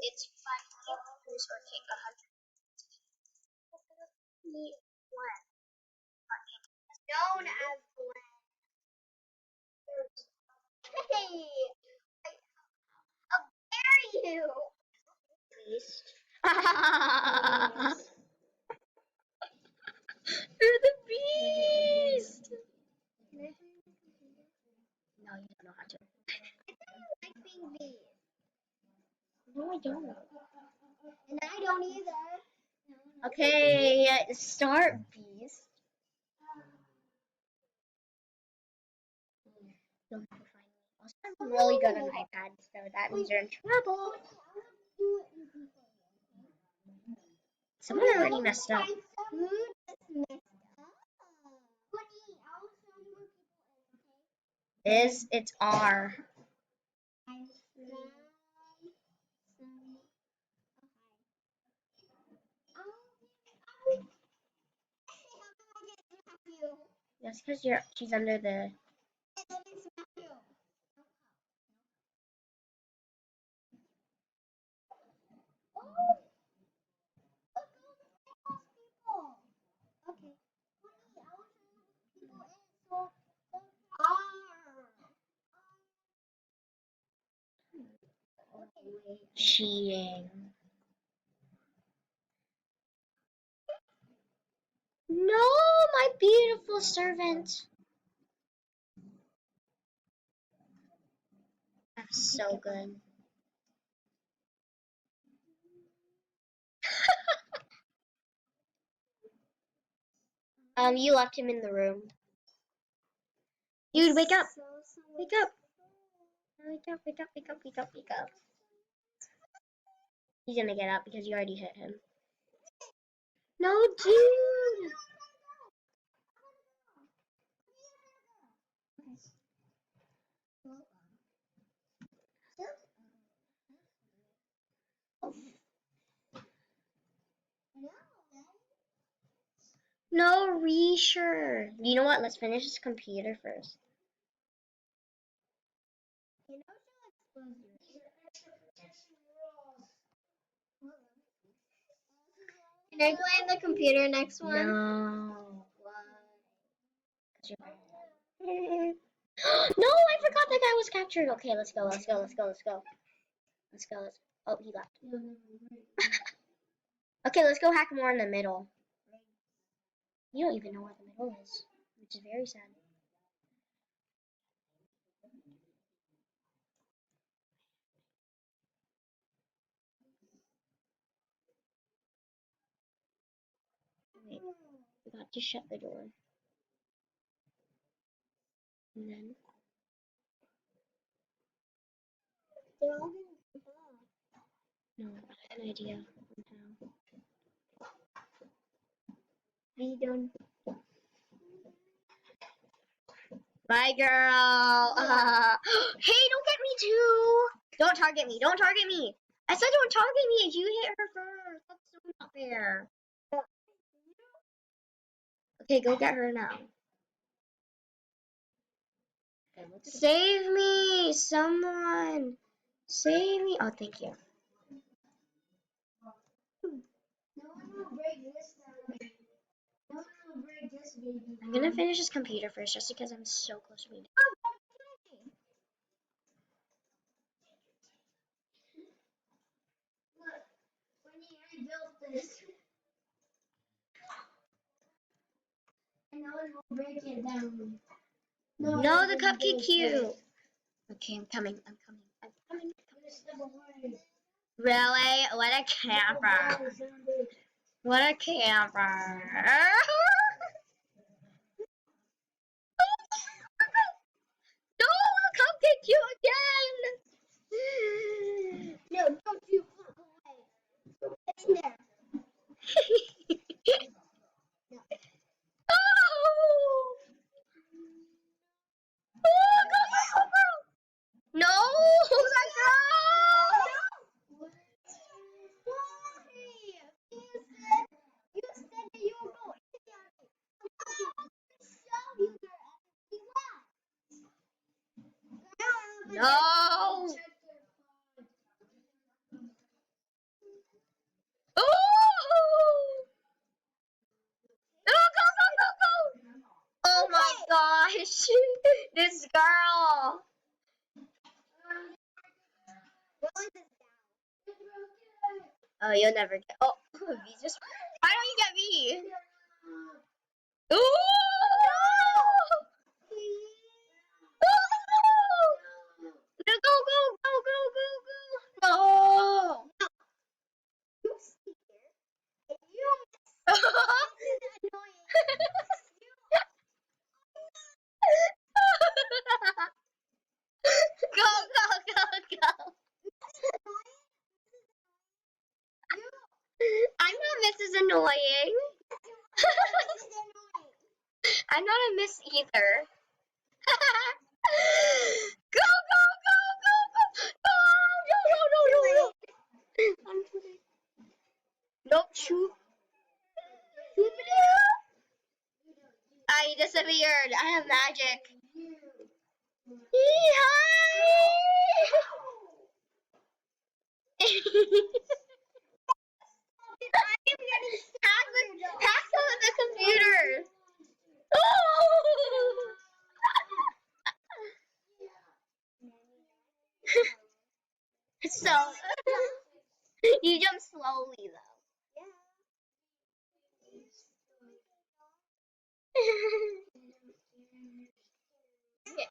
it's 5 kilos or take 100. Known as Glenn. Hey, how dare you? Beast. You're the beast. No, you don't know how to. I like being beast. No, I don't. And I don't either. Okay, start beast. You'll never find me. Also, I'm really good on iPad, so that means you're in trouble. Someone already messed up. It's R. That's because she's under the. Cheating. No, my beautiful servant. That's so good. You left him in the room. Dude, wake up. Wake up. Wake up, wake up, wake up, wake up, wake up. He's gonna get up because you already hit him. No, dude. No, resure. You know what? Let's finish this computer first. Can I play the computer next one? No. No, I forgot that guy was captured. Okay, let's go, let's go, let's go, let's go. Let's go, let's. Oh, he left. Okay, let's go hack more in the middle. You don't even know where the middle is, which is very sad. Wait, we got to shut the door. And then. No, I have an idea on how. We don't. Bye, girl. Hey, don't get me too. Don't target me. Don't target me. I said don't target me. You hit her first. That's so not fair. Okay, go get her now. Save me, someone. Save me. Oh, thank you. I'm gonna finish this computer first just because I'm so close to being done. And I will break it down. No, the cupcake cube. Okay, I'm coming. I'm coming. I'm coming. Really? What a camper. What a camper. No, the cupcake cube again. No, don't you walk away. Get in there. No. Oh! Oh, go, no, that girl! You said that you were going to show you No! Oh, you'll never get. Oh, V just. Why don't you get me? Ooh! Ooh! No, go, go, go, go, go, go! No! You stay here. And you annoying. Go, go, go, go! I'm not Mrs. Annoying. I'm not a miss either. Go, go, go, go, go! No, no, no, no, no, no! I'm too late. Nope, shoot. I disappeared. I have magic. Hack some of the computers. So you jump slowly though.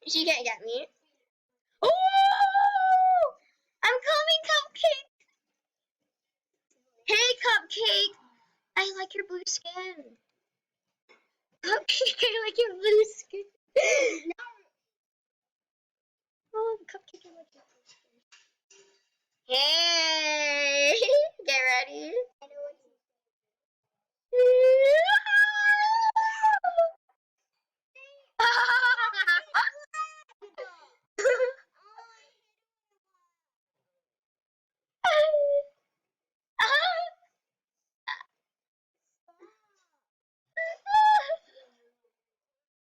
She can't get me. Ooh! I'm coming, Cupcake. Hey, Cupcake. I like your blue skin. Cupcake, I like your blue skin. Oh, Cupcake, I like your blue skin. Hey, get ready.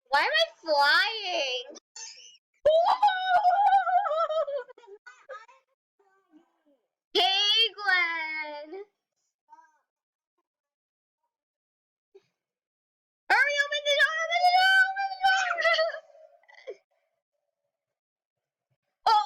Why am I flying? Hey, Gwen. Hurry, open the door, open the door, open the door. Oh.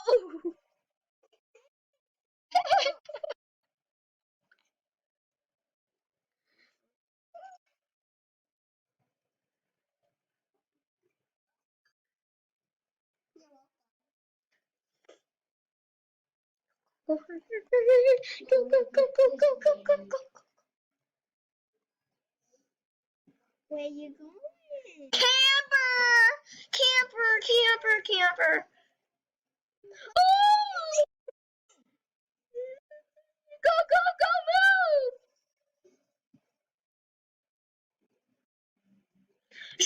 Go, go, go, go, go, go, go, go. Where you going? Camper! Camper, camper, camper. Oh! Go, go, go, move! Go,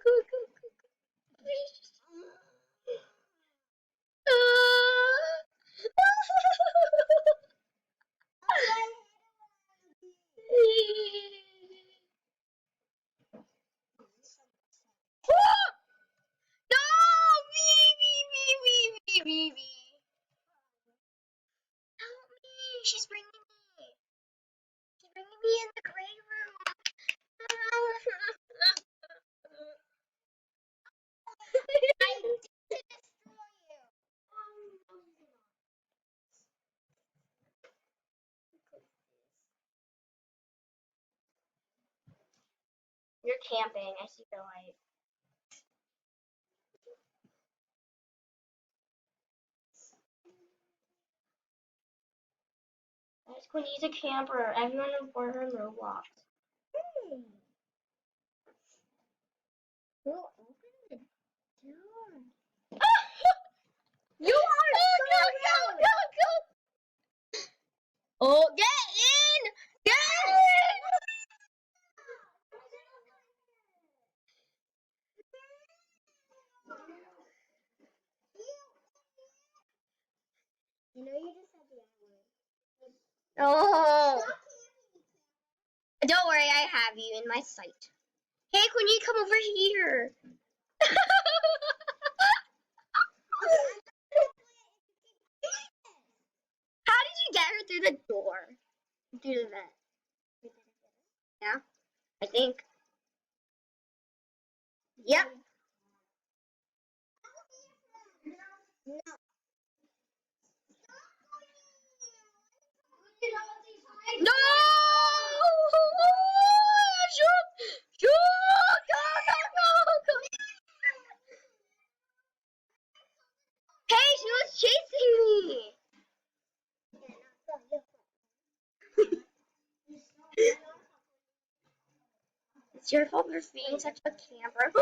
go, go, go. No! Me, me, me, me, me, me, me. Help me! She's bringing me. She's bringing me in the gray room. I did destroy you. You're camping. I see the light. Guys, Quinny's a camper. Everyone report her in Roblox. Hey. Who opened the door? You are go, go, go, go. Oh, get in! Get in! You know you just said the N word. Oh. Don't worry, I have you in my sight. Hey, Quinny, come over here. How did you get her through the door? Through the vent? Yeah, I think. Yep. No! Shoot! Shoot! Go, go, go, go! Hey, she was chasing me! It's your fault for being such a camper. No!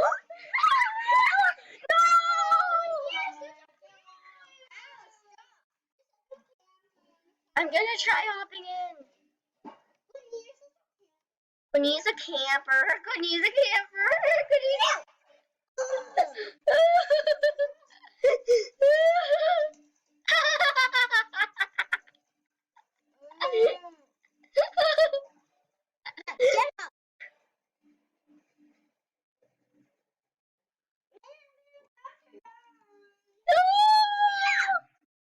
I'm gonna try hopping in. Quinny's a camper. Quinny's a camper.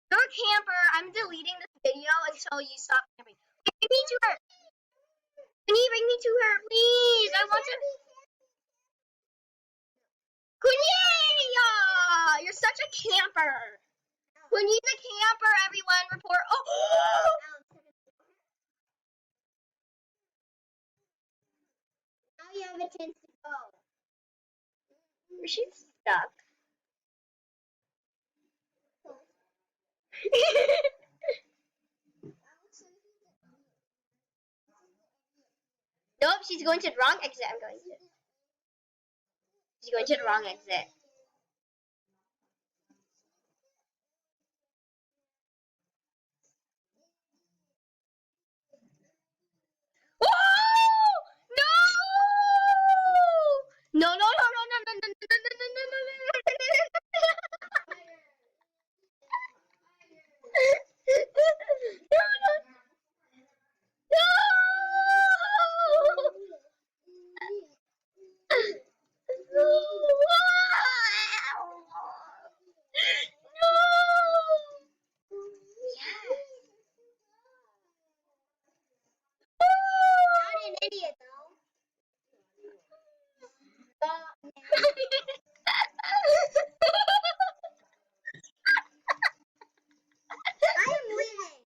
You're a camper. I'm deleting this video until you stop camping. Bring me to her. Quinny, bring me to her, please. I want to. Quinny! You're such a camper. Quinny's a camper, everyone. Report. Oh! Now you have a chance to go. She's stuck. Nope, she's going to the wrong exit. She's going to the wrong exit. Oh! No! No, no, no, no, no, no, no, no, no, no, no, no, no. Not an idiot though. I am winning.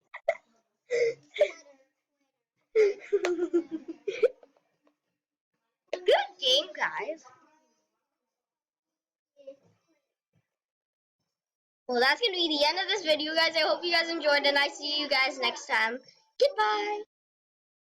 Good game, guys. Well, that's going to be the end of this video, guys. I hope you guys enjoyed, and I see you guys next time. Goodbye.